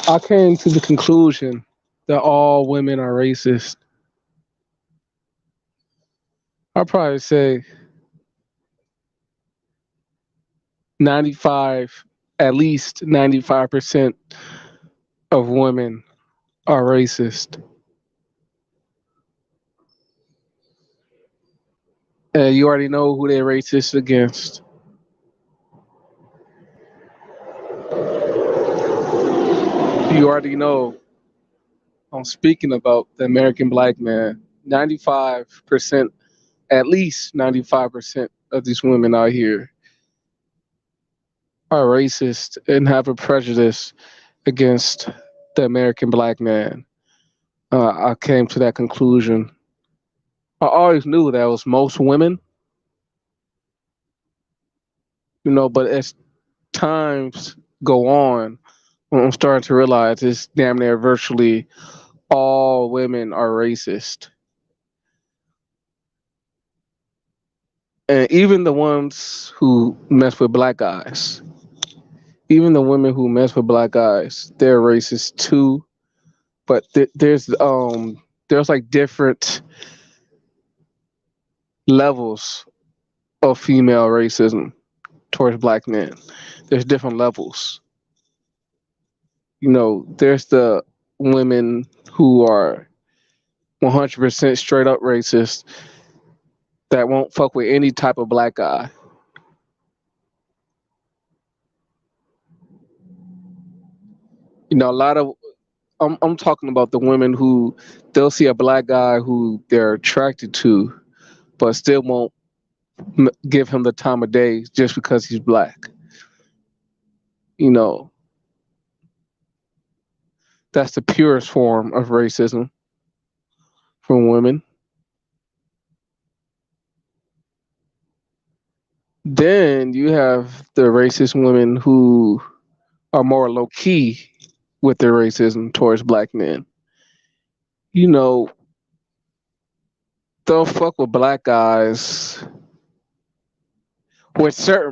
I came to the conclusion that all women are racist. I'd probably say 95, at least 95% of women are racist. And you already know who they're racist against. You already know I'm speaking about the American black man. 95%, at least 95% of these women out here are racist and have a prejudice against the American black man. I came to that conclusion. I always knew that it was most women, but as times go on, I'm starting to realize it's damn near virtually all women are racist. And even the ones who mess with black guys, even the women who mess with black guys, they're racist too. But there's like different levels of female racism towards black men. There's different levels. There's the women who are 100% straight up racist that won't fuck with any type of black guy. A lot of I'm talking about the women who they'll see a black guy who they're attracted to, but still won't give him the time of day just because he's black. You know, that's the purest form of racism from women. Then you have the racist women who are more low key with their racism towards black men. You know, they'll fuck with black guys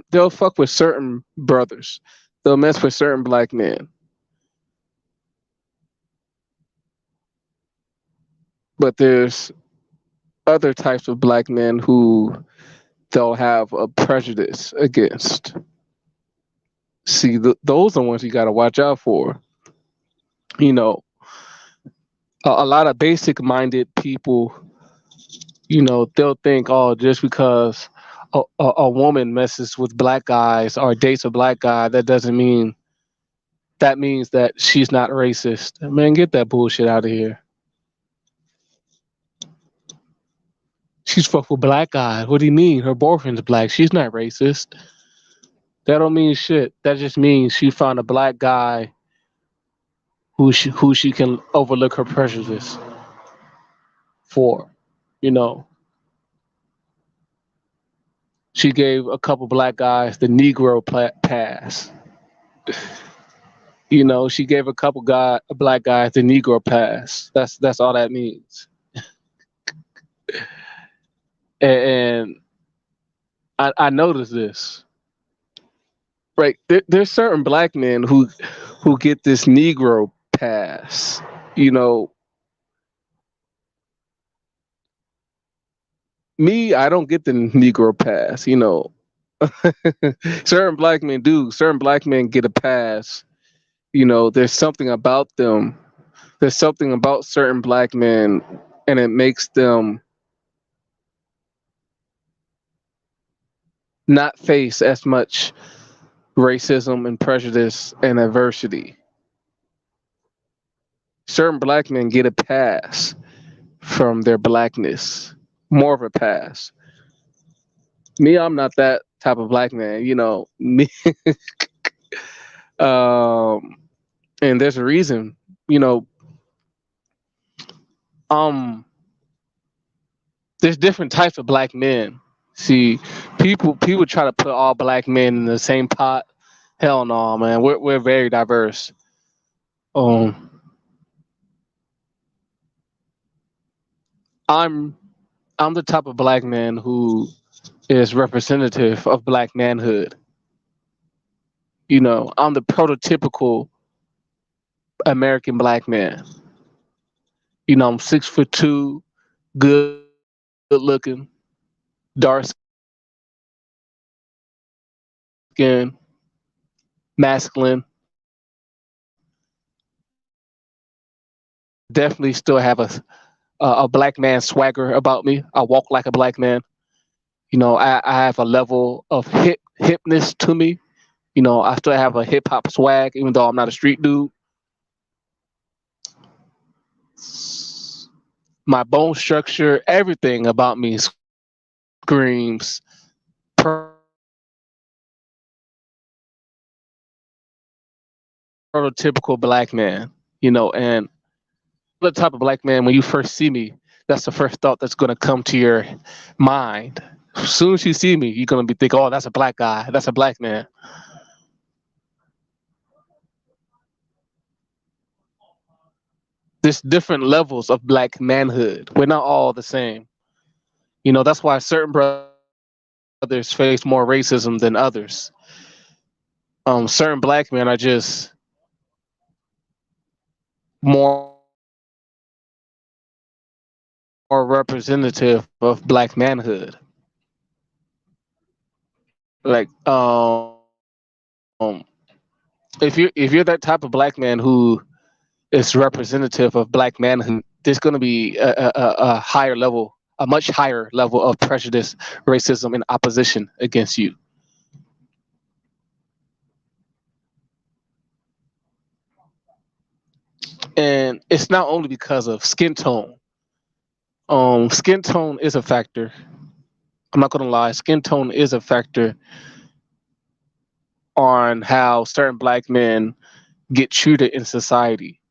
they'll fuck with certain brothers. They'll mess with certain black men. But there's other types of black men who they'll have a prejudice against. See, those are the ones you got to watch out for. You know, a lot of basic minded people, they'll think, oh, just because a woman messes with black guys or dates a black guy, that means that she's not racist. Man, get that bullshit out of here. She's fucked with black guys. What do you mean? Her boyfriend's black. She's not racist. That don't mean shit. That just means she found a black guy who she can overlook her prejudice for. You know, she gave a couple black guys the Negro pass. She gave a couple black guys the Negro pass. That's all that means. And I noticed this. Right, there's certain black men who get this Negro pass. You know, me, I don't get the Negro pass. Certain black men do. Certain black men get a pass. There's something about them. There's something about certain black men, and it makes them not face as much racism and prejudice and adversity. Certain black men get a pass from their blackness, more of a pass. Me, I'm not that type of black man. Me, um, and there's a reason. You know, um, there's different types of black men. See, people try to put all black men in the same pot. Hell no, man. We're very diverse. Um, I'm I'm the type of black man who is representative of black manhood. I'm the prototypical American black man. You know, I'm 6'2", good looking, dark skin, masculine. Definitely still have a black man swagger about me. I walk like a black man. You know, I have a level of hipness to me. You know, I still have a hip hop swag, even though I'm not a street dude. My bone structure, everything about me screams prototypical black man. You know, and the type of black man, when you first see me, that's the first thought that's going to come to your mind. As soon as you see me, you're going to be thinking, oh, that's a black guy. That's a black man. There's different levels of black manhood. We're not all the same. You know, that's why certain brothers face more racism than others. Certain black men are just more representative of black manhood. Like, if you're that type of black man who is representative of black manhood, there's going to be a higher level, a much higher level of prejudice, racism, and opposition against you. And it's not only because of skin tone. Skin tone is a factor. I'm not gonna lie, skin tone is a factor on how certain black men get treated in society.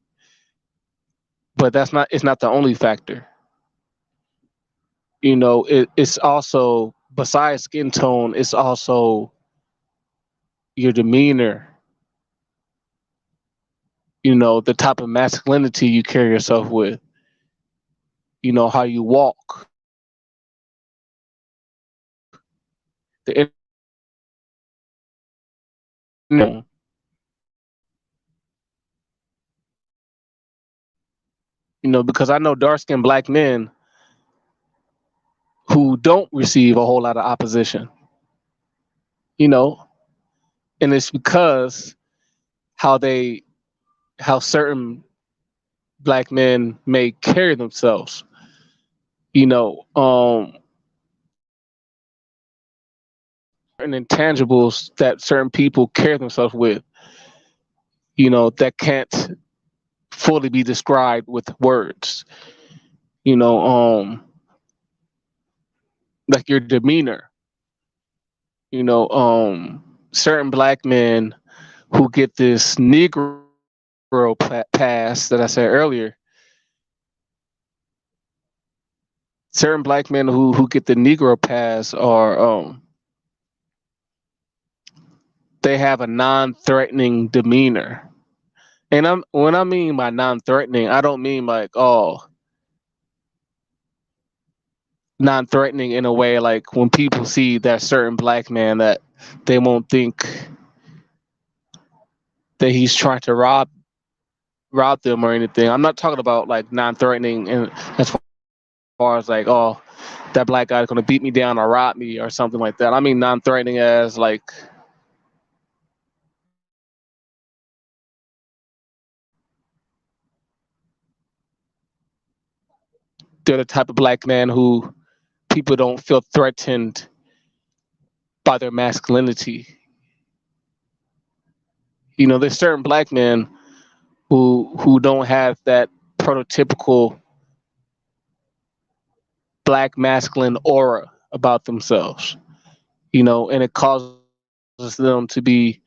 But it's not the only factor. You know, it's also, besides skin tone, it's also your demeanor, you know, the type of masculinity you carry yourself with, you know, how you walk, the you know, because I know dark skinned black men who don't receive a whole lot of opposition, you know, and it's because how they how certain black men may carry themselves, you know, certain intangibles that certain people carry themselves with, you know, that can't fully be described with words, you know, like your demeanor, you know, certain black men who get this Negro pass that I said earlier, certain black men who get the Negro pass are they have a non-threatening demeanor. And when I mean by non-threatening, I don't mean like, oh, non-threatening in a way like when people see that certain black man, that they won't think that he's trying to rob them or anything. I'm not talking about like non-threatening and as far as like, oh, that black guy's gonna beat me down or rob me or something like that. I mean non-threatening as like they're the type of black man who people don't feel threatened by their masculinity. You know, there's certain black men who don't have that prototypical black masculine aura about themselves. You know, and it causes them to be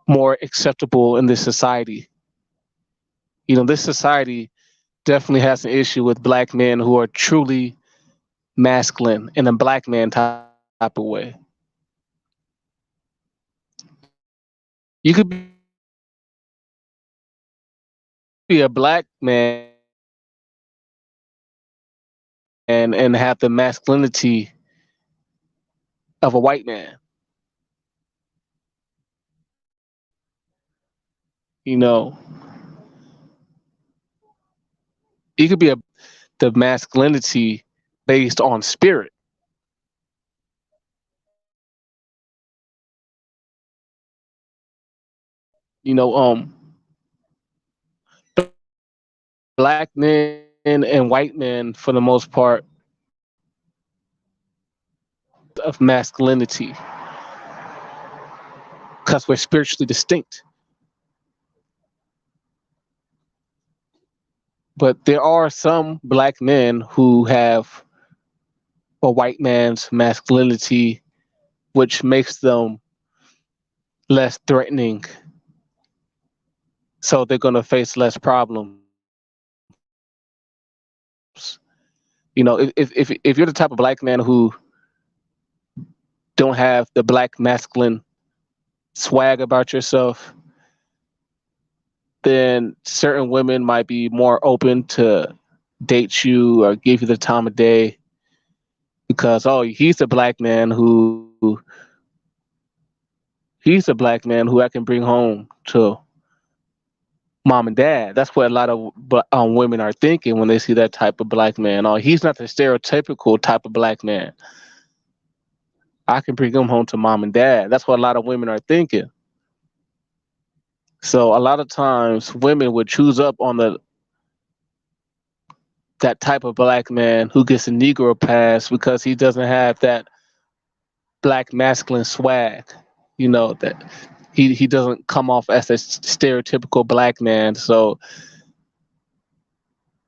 more acceptable in this society. You know, this society definitely has an issue with black men who are truly masculine in a black man type of way. You could be a black man and have the masculinity of a white man. You know, It could be the masculinity based on spirit. You know, black men and white men, for the most part, of masculinity because we're spiritually distinct. But there are some black men who have a white man's masculinity, which makes them less threatening. So they're going to face less problems. You know, if you're the type of black man who don't have the black masculine swag about yourself, then certain women might be more open to date you or give you the time of day because, oh, he's a black man who I can bring home to mom and dad. That's what a lot of women are thinking when they see that type of black man. Oh, he's not the stereotypical type of black man. I can bring him home to mom and dad. That's what a lot of women are thinking. So a lot of times women would choose up on that type of black man who gets a Negro pass because he doesn't have that black masculine swag. You know, that he doesn't come off as a stereotypical black man. So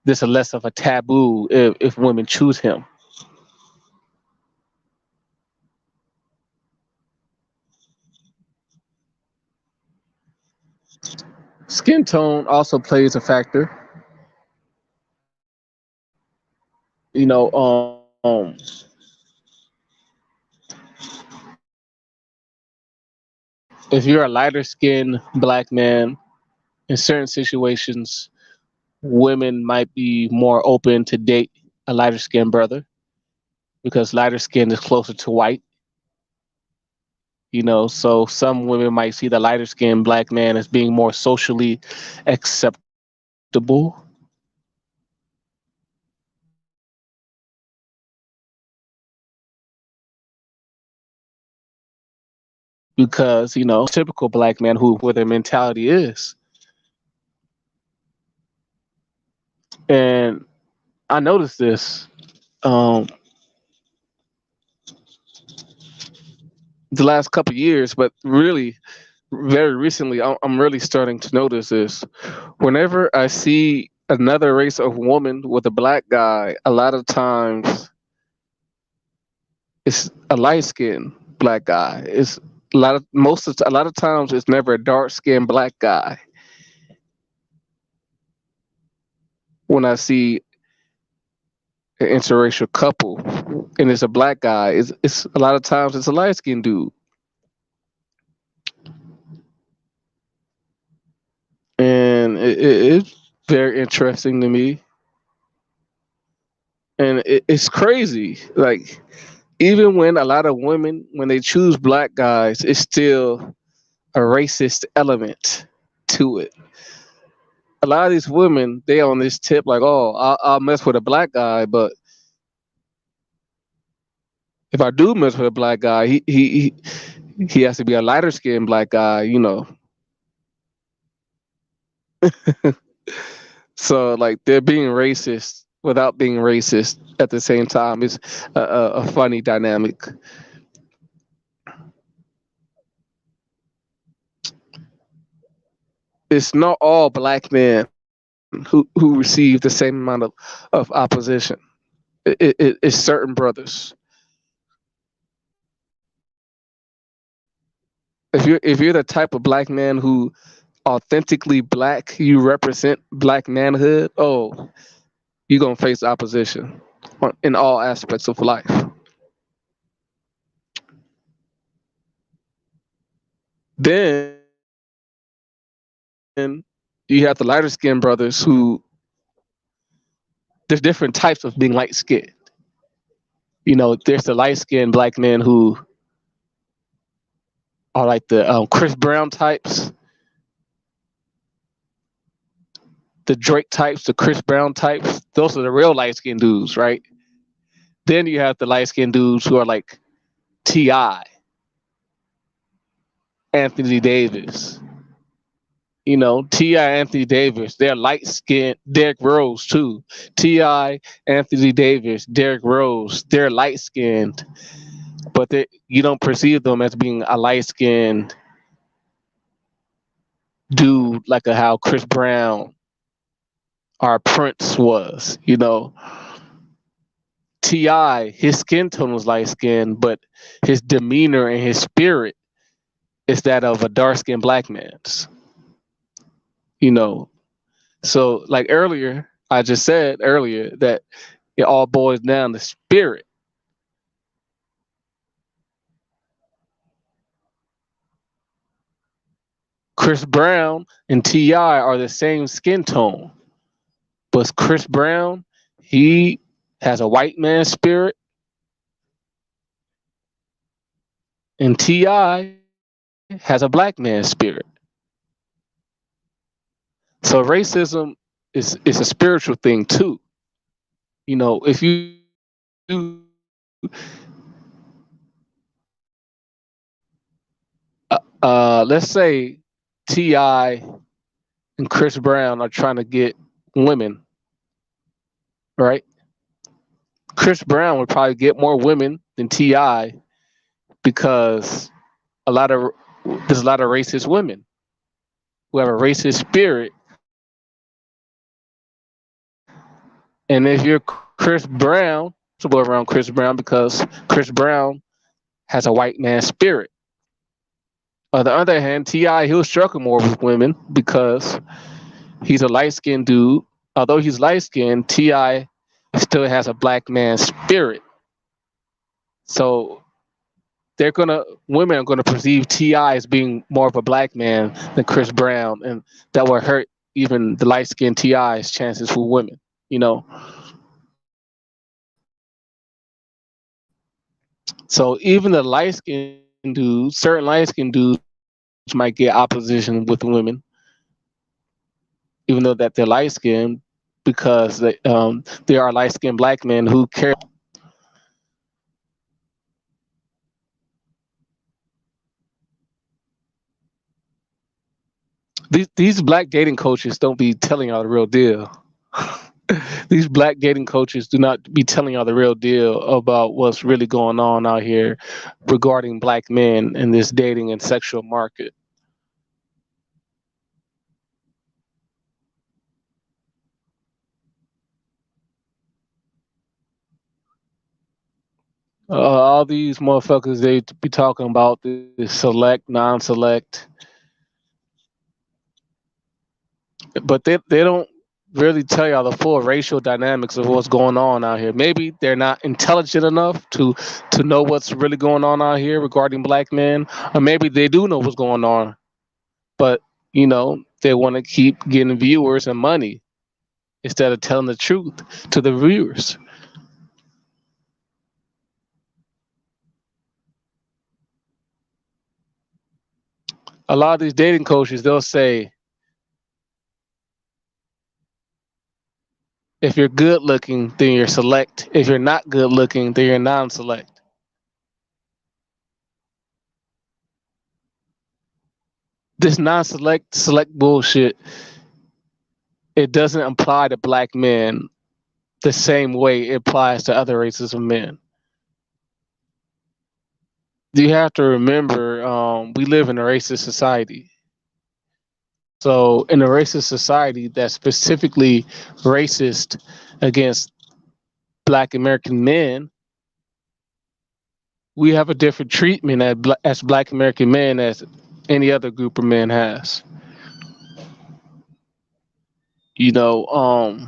there's a less of a taboo if women choose him. Skin tone also plays a factor. You know, if you're a lighter skinned black man, in certain situations, women might be more open to date a lighter skinned brother because lighter skin is closer to white. You know, so some women might see the lighter skinned black man as being more socially acceptable because, you know, typical black man who where their mentality is. And I noticed this um, the last couple of years, but really very recently, I'm really starting to notice this. Whenever I see another race of woman with a black guy, a lot of times it's a light skinned black guy. It's a lot of times it's never a dark skinned black guy. When I see an interracial couple and it's a black guy, it's a lot of times it's a light skinned dude. And it's very interesting to me. And it's crazy. Like, even when a lot of women, when they choose black guys, it's still a racist element to it. A lot of these women, they on this tip like, oh, I'll mess with a black guy, but if I do mess with a black guy, he has to be a lighter skinned black guy, you know. So like they're being racist without being racist at the same time. It's a funny dynamic. It's not all black men who receive the same amount of opposition. It's certain brothers. If you're the type of black man who authentically black, you represent black manhood, oh, you're gonna face opposition in all aspects of life. Then you have the lighter skinned brothers who there's different types of being light skinned. You know, there's the light skinned black men who are like the Chris Brown types. the Drake types, the Chris Brown types, those are the real light skinned dudes, right? Then you have the light skinned dudes who are like T.I., Anthony Davis. You know, T.I., Anthony Davis, they're light skinned. Derrick Rose, too. T.I., Anthony Davis, Derrick Rose, they're light skinned, but you don't perceive them as being a light skinned dude like how Chris Brown or Prince was, you know. T.I., his skin tone was light skinned, but his demeanor and his spirit is that of a dark skinned black man's, you know. So, like earlier, I just said earlier that it all boils down to spirit. Chris Brown and T.I. are the same skin tone, but Chris Brown, he has a white man's spirit, and T.I. has a black man's spirit. So racism is a spiritual thing too. You know, if you let's say T.I. and Chris Brown are trying to get women, right? Chris Brown would probably get more women than T.I. because there's a lot of racist women who have a racist spirit. And if you're Chris Brown, to go around Chris Brown because Chris Brown has a white man spirit. On the other hand, T.I., he'll struggle more with women because he's a light skinned dude. Although he's light skinned, T.I. still has a black man spirit. So women are gonna perceive T.I. as being more of a black man than Chris Brown, and that will hurt even the light skinned T.I.'s chances for women, you know. So even the light skinned dudes, certain light skinned dudes might get opposition with women, even though that they're light skinned, because there are light skinned black men who care. These black dating coaches don't be telling y'all the real deal. These black dating coaches do not be telling y'all the real deal about what's really going on out here regarding black men in this dating and sexual market. All these motherfuckers, they be talking about this select, non-select, but they don't really tell y'all the full racial dynamics of what's going on out here. Maybe they're not intelligent enough to know what's really going on out here regarding black men, or maybe they do know what's going on, but you know they want to keep getting viewers and money instead of telling the truth to the viewers. A lot of these dating coaches, they'll say, if you're good looking, then you're select. If you're not good looking, then you're non-select. This non-select select bullshit, it doesn't apply to black men the same way it applies to other races of men. You have to remember, we live in a racist society. So in a racist society that's specifically racist against black American men, we have a different treatment as black American men as any other group of men has. You know,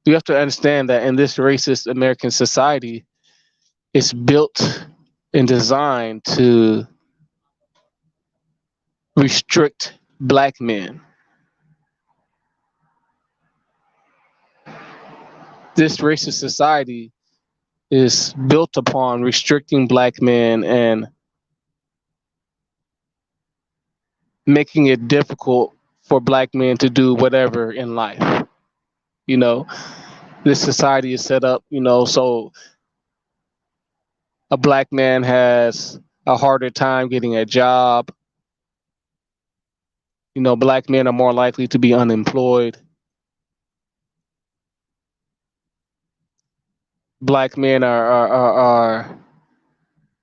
you have to understand that in this racist American society, it's built and designed to restrict black men. This racist society is built upon restricting black men and making it difficult for black men to do whatever in life. You know, this society is set up, so a black man has a harder time getting a job. Black men are more likely to be unemployed. Black men are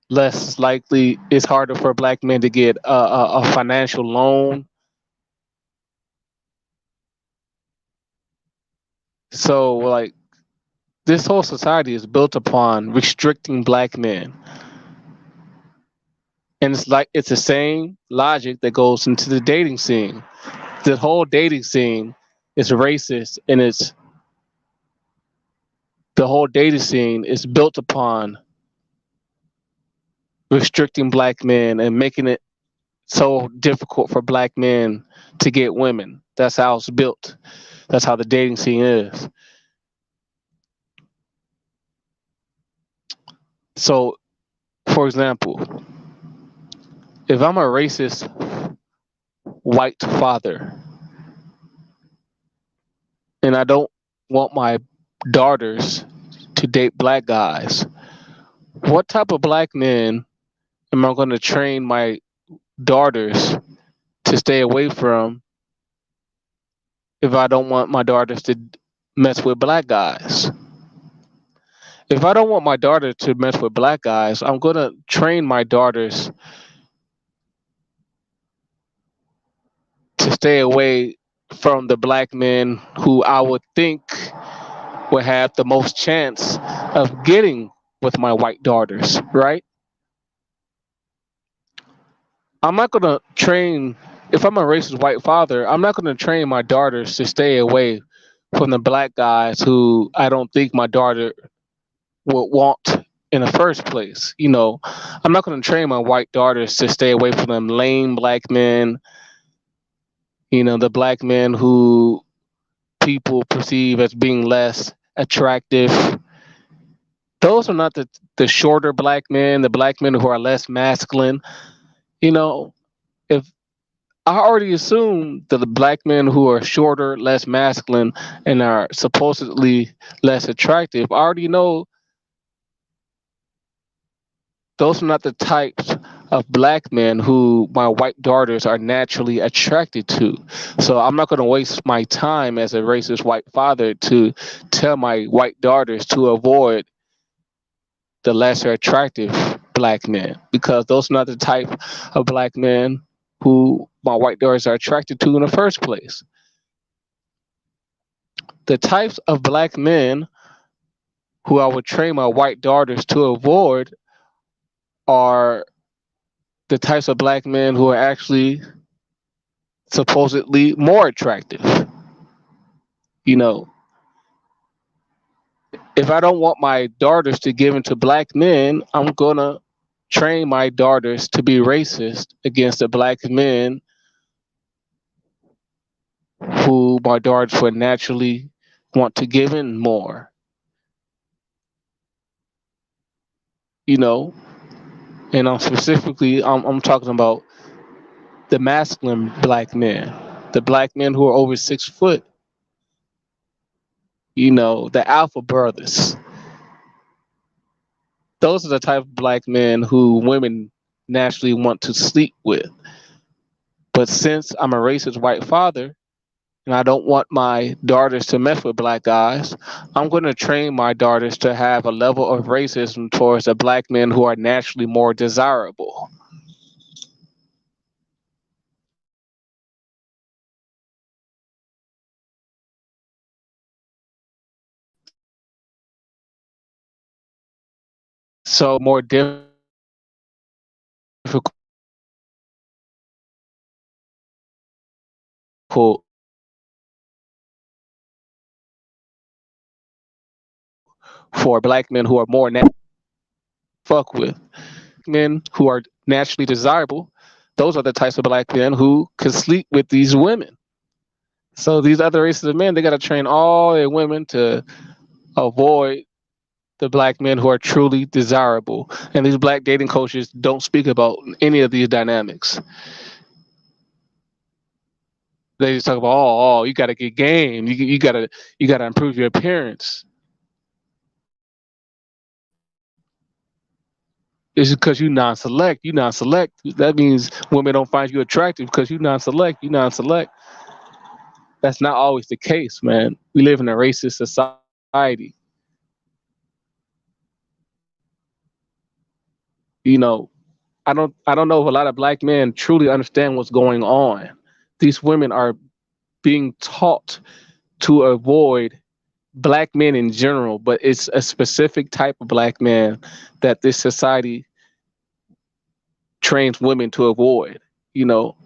less likely. It's harder for black men to get a financial loan. So, like, this whole society is built upon restricting black men. And it's the same logic that goes into the dating scene. The whole dating scene is racist, and the whole dating scene is built upon restricting black men and making it so difficult for black men to get women. That's how it's built. That's how the dating scene is. So, for example, if I'm a racist white father and I don't want my daughters to date black guys, what type of black men am I going to train my daughters to stay away from if I don't want my daughters to mess with black guys? If I don't want my daughter to mess with black guys, I'm going to train my daughters to stay away from the black men who I would think would have the most chance of getting with my white daughters, right? I'm not going to train, if I'm a racist white father, I'm not going to train my daughters to stay away from the black guys who I don't think my daughter would want in the first place. I'm not going to train my white daughters to stay away from them lame black men, the black men who people perceive as being less attractive. Those are not the shorter black men, the black men who are less masculine. If I already assume that the black men who are shorter, less masculine, and are supposedly less attractive, I already know those are not the types of black men who my white daughters are naturally attracted to. So I'm not going to waste my time as a racist white father to tell my white daughters to avoid the lesser attractive black men, because those are not the type of black men who my white daughters are attracted to in the first place. The types of black men who I would train my white daughters to avoid are the types of black men who are actually supposedly more attractive. If I don't want my daughters to give into black men, I'm going to train my daughters to be racist against the black men who my daughters would naturally want to give in more. And I'm talking about the masculine black men, the black men who are over 6 foot, the alpha brothers. Those are the type of black men who women naturally want to sleep with. But since I'm a racist white father and I don't want my daughters to mess with black guys, I'm going to train my daughters to have a level of racism towards the black men who are naturally more desirable. So more difficult for black men who are more fuck with. Men who are naturally desirable, those are the types of black men who could sleep with these women. So these other races of men, they got to train all their women to avoid the black men who are truly desirable. And these black dating coaches don't speak about any of these dynamics. They just talk about, oh, you got to get game. You gotta improve your appearance. It's because you non-select. You non-select. That means women don't find you attractive because you non-select. You non-select. That's not always the case, man. We live in a racist society. You know, I don't know if a lot of black men truly understand what's going on. These women are being taught to avoid black men in general, but it's a specific type of black man that this society trains women to avoid. You know,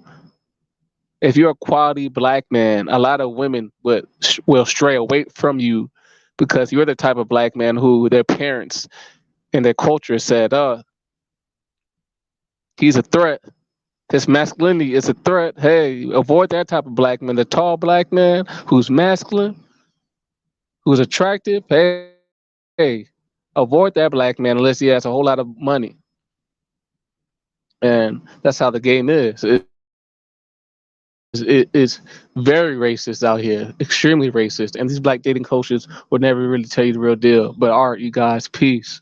if you're a quality black man, a lot of women will stray away from you because you're the type of black man who their parents and their culture said, he's a threat. His masculinity is a threat. Hey, avoid that type of black man. The tall black man who's masculine, who's attractive. Hey, avoid that black man unless he has a whole lot of money. And that's how the game is. It's very racist out here, extremely racist. And these black dating coaches would never really tell you the real deal. But all right, you guys, peace.